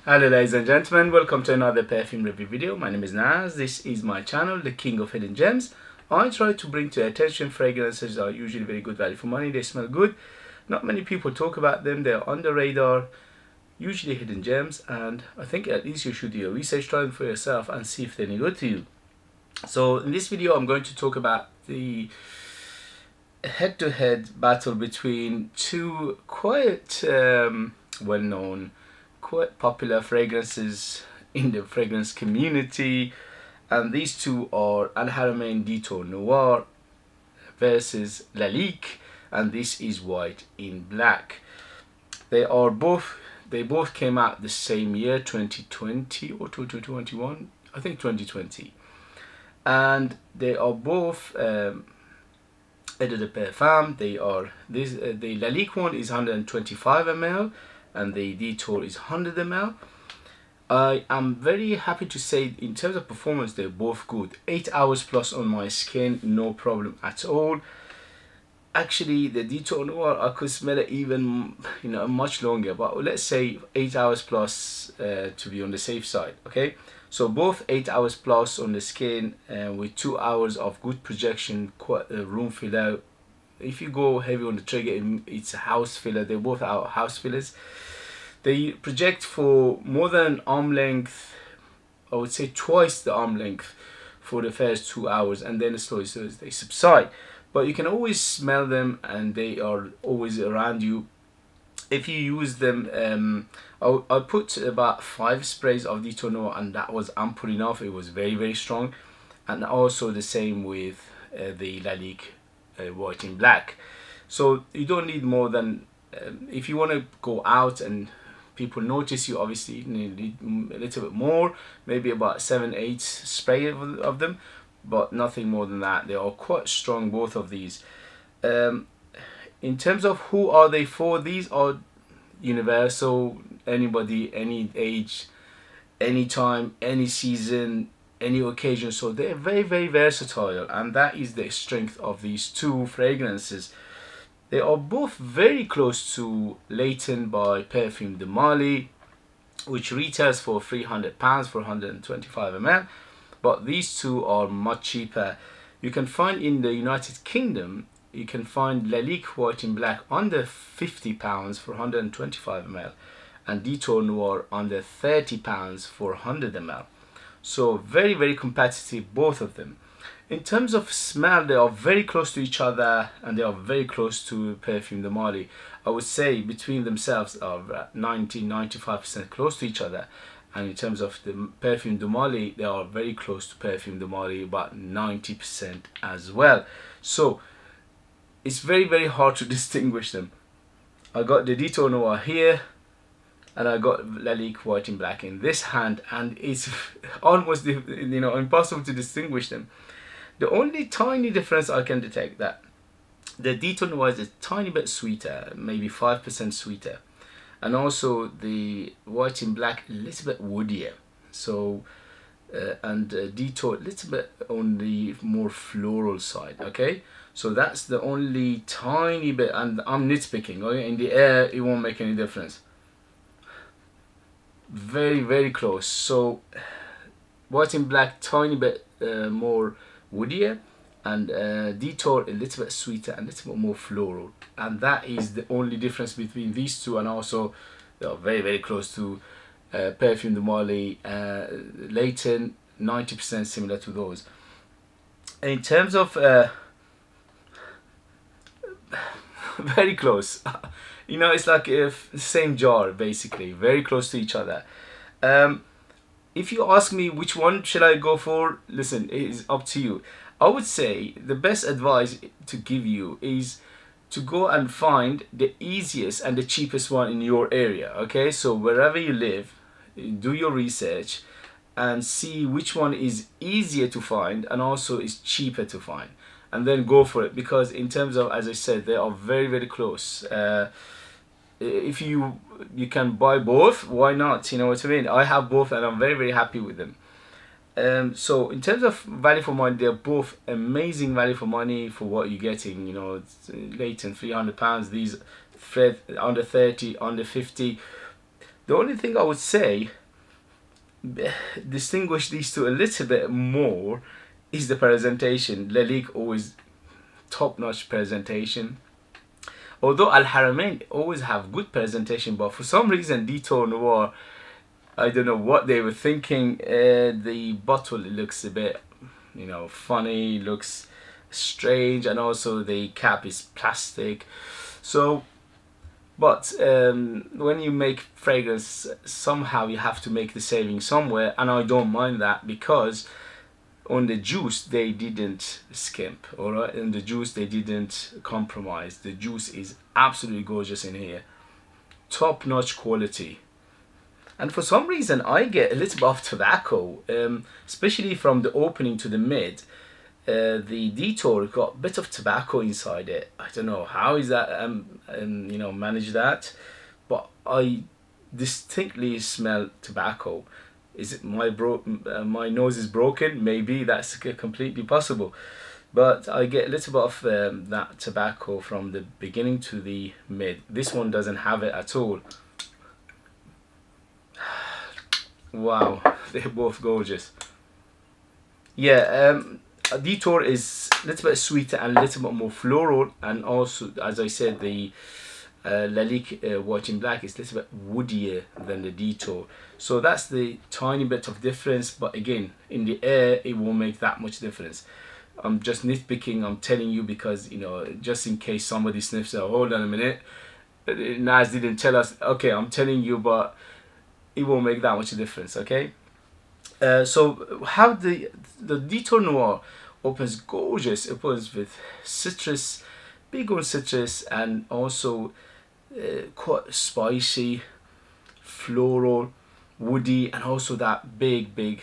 Hello ladies and gentlemen, welcome to another perfume review video. My name is Naz. This is my channel, the King of Hidden Gems. I try to bring to your attention fragrances that are usually very good value for money. They smell good. Not many people talk about them. They're on the radar, usually hidden gems, and I think at least you should do your research, try them for yourself and see if they're any good to you. So in this video I'm going to talk about the head-to-head battle between two quite well-known, quite popular fragrances in the fragrance community, and these two are Haramain Détour Noir versus Lalique, and this is White in Black. They both came out the same year, 2020 or 2021, I think 2020, and they are both Eau de Parfum. They are the Lalique one is 125 ml and the Détour is 100 ml. I am very happy to say in terms of performance they're both good. 8 hours plus on my skin, no problem at all. Actually the Détour Noir I could smell it even much longer, but let's say 8 hours plus to be on the safe side. Okay, so both 8 hours plus on the skin with 2 hours of good projection, quite a room filler. If you go heavy on the trigger, it's a house filler. They both are house fillers. They project for more than arm length, I would say twice the arm length for the first 2 hours, and then slowly they subside. But you can always smell them and they are always around you if you use them. I put about 5 sprays of Détour Noir and that was ample enough. It was very strong, and also the same with the Lalique White in Black. So you don't need more than if you want to go out and people notice you, obviously you need a little bit more, maybe about 7-8 spray of them, but nothing more than that. They are quite strong, both of these. In terms of who are they for, these are universal, anybody, any age, any time, any season, any occasion. So they're very versatile, and that is the strength of these two fragrances. They are both very close to Layton by Parfum de Mali, which retails for £300 for 125 ml, but these two are much cheaper. You can find in the United Kingdom, you can find Lalique White in Black under £50 for 125 ml and Détour Noir under £30 for 100 ml. So very competitive, both of them. In terms of smell, they are very close to each other, and they are very close to Parfum de Mali. I would say between themselves are 90-95% close to each other. And in terms of the Parfum de Mali, they are very close to Parfum de Mali, about 90% as well. So it's very hard to distinguish them. I got the Détour Noir here, and I got Lalique White in Black in this hand, and it's almost impossible to distinguish them. The only tiny difference I can detect, that the Détour Noir is a tiny bit sweeter, maybe 5% sweeter, and also the White in Black a little bit woodier. So and Détour a little bit on the more floral side. Okay, so that's the only tiny bit, and I'm nitpicking. Okay, in the air it won't make any difference. Very close. So White in Black tiny bit more woodier, and Détour a little bit sweeter and a little bit more floral, and that is the only difference between these two. And also they are very close to Parfum de Mali, Layton, 90% similar to those. In terms of very close, it's like if same jar basically, very close to each other. If you ask me which one should I go for, listen, it is up to you. I would say the best advice to give you is to go and find the easiest and the cheapest one in your area. Okay, so wherever you live, do your research and see which one is easier to find and also is cheaper to find, and then go for it. Because in terms of, as I said, they are very close. If you can buy both, why not? You know what I mean? I have both and I'm very happy with them. So in terms of value for money, they're both amazing value for money for what you're getting. It's Layton £300, these Fred under 30, under 50. The only thing I would say distinguish these two a little bit more is the presentation. Lalique always top-notch presentation. Although Al Haramain always have good presentation, but for some reason Détour Noir, I don't know what they were thinking. The bottle looks a bit, you know, funny, looks strange, and also the cap is plastic. So, but when you make fragrance, somehow you have to make the saving somewhere, and I don't mind that because on the juice they didn't skimp. All right, in the juice they didn't compromise. The juice is absolutely gorgeous in here, top-notch quality. And for some reason I get a little bit of tobacco, especially from the opening to the mid. The Detour got a bit of tobacco inside it. I don't know how is that you know, manage that, but I distinctly smell tobacco. Is it my nose is broken? Maybe that's completely possible, but I get a little bit of that tobacco from the beginning to the mid. This one doesn't have it at all. Wow, they're both gorgeous. Yeah, Detour is a little bit sweeter and a little bit more floral, and also, as I said, the Lalique White in Black is a little bit woodier than the Detour. So that's the tiny bit of difference, but again, in the air, it won't make that much difference. I'm just nitpicking, I'm telling you because, you know, just in case somebody sniffs it, hold on a minute, Naz didn't tell us. Okay, I'm telling you, but it won't make that much difference, okay? So how the Détour Noir opens gorgeous. It opens with citrus, big on citrus, and also quite spicy, floral, woody, and also that big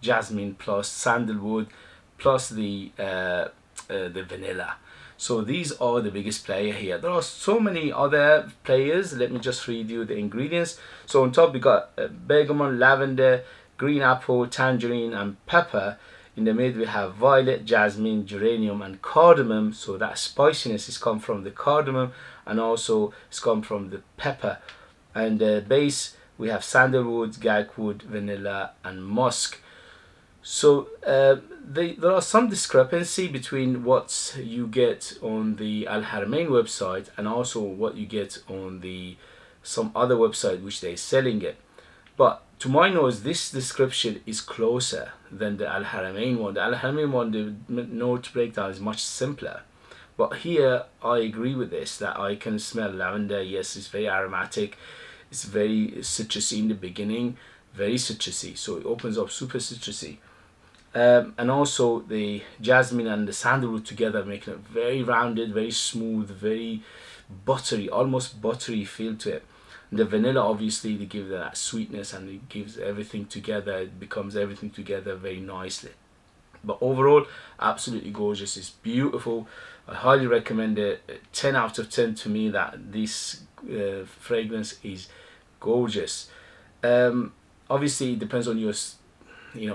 jasmine plus sandalwood plus the vanilla. So these are the biggest player here. There are so many other players. Let me just read you the ingredients. So on top we got bergamot, lavender, green apple, tangerine, and pepper. In the mid we have violet, jasmine, geranium, and cardamom. So that spiciness is come from the cardamom, and also it's come from the pepper. And the base we have sandalwood, gagwood, vanilla, and musk. So there are some discrepancy between what you get on the Al Haramain website and also what you get on the some other website which they're selling it. But to my knowledge, this description is closer than the Al Haramain one. The Al Haramain one, the note breakdown is much simpler. But here I agree with this, that I can smell lavender. Yes, it's very aromatic. It's very citrusy in the beginning, very citrusy. So it opens up super citrusy. And also the jasmine and the sandalwood together making it very rounded, very smooth, very buttery, almost buttery feel to it. And the vanilla obviously they give that sweetness and it gives everything together, it becomes everything together very nicely. But overall, absolutely gorgeous. It's beautiful. I highly recommend it. 10 out of 10 to me, that this fragrance is gorgeous. Obviously it depends on your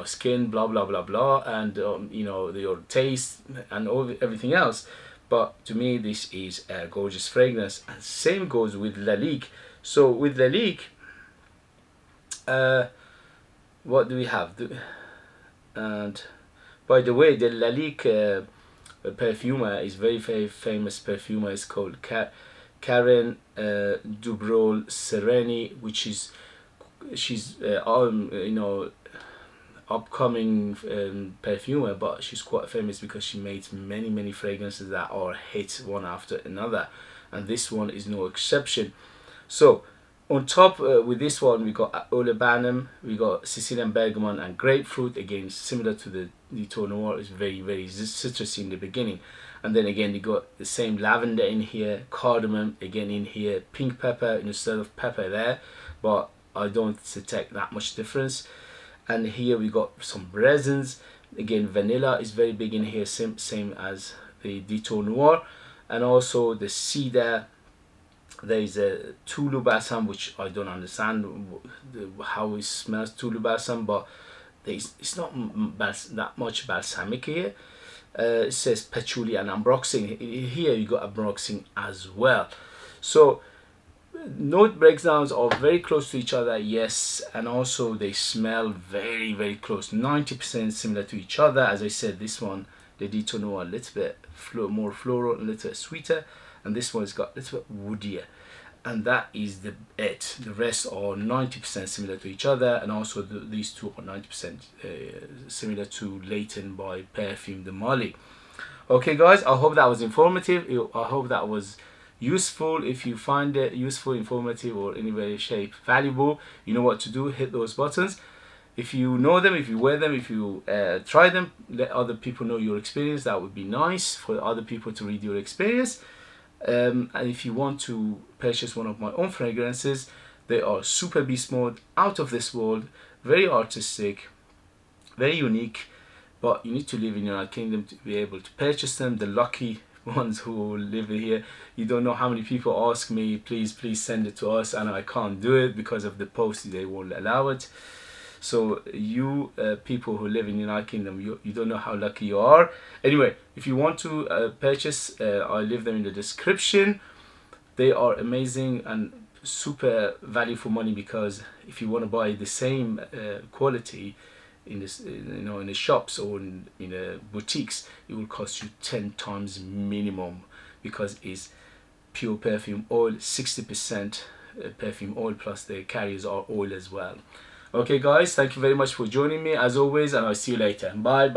skin, blah blah blah blah, and your taste and everything else, but to me this is a gorgeous fragrance. And same goes with Lalique. So with Lalique, what do we have? And by the way, the Lalique perfumer is very famous perfumer. Is called Karen Dubrol Sereni, which is she's upcoming perfumer, but she's quite famous because she made many fragrances that are hit one after another, and this one is no exception. So on top with this one we got olebanum, we got Sicilian bergamot and grapefruit. Again, similar to the Détour Noir, is very citrusy in the beginning, and then again you got the same lavender in here, cardamom again in here, pink pepper instead of pepper there, but I don't detect that much difference. And here we got some resins. Again, vanilla is very big in here, same as the Détour Noir. And also the cedar. There is a Tulu Balsam, which I don't understand how it smells, Tulu Balsam, but it's not that much balsamic here. It says patchouli and ambroxan. Here you got ambroxan as well. So note breakdowns are very close to each other, yes, and also they smell very, very close, 90% similar to each other. As I said, this one, the Détour Noir, a little bit more floral, a little bit sweeter, and this one's got a little bit woodier, and that is it. The rest are 90% similar to each other, and also these two are 90% similar to Layton by Perfume de Mali. Okay guys, I hope that was informative. I hope that was useful. If you find it useful, informative, or in any way shape valuable, you know what to do. Hit those buttons. If you know them, if you wear them, if you try them, let other people know your experience. That would be nice for other people to read your experience. And if you want to purchase one of my own fragrances, they are super beast mode, out of this world, very artistic, very unique, but you need to live in the United Kingdom to be able to purchase them. The lucky ones who live here, you don't know how many people ask me, please send it to us, and I can't do it because of the post, they won't allow it. So you people who live in the United Kingdom, you don't know how lucky you are. Anyway, if you want to purchase, I'll leave them in the description. They are amazing and super value for money, because if you want to buy the same quality in this, in the shops or in boutiques, it will cost you 10 times minimum, because it's pure perfume oil, 60% perfume oil, plus the carriers are oil as well. Okay guys, thank you very much for joining me as always, and I'll see you later. Bye.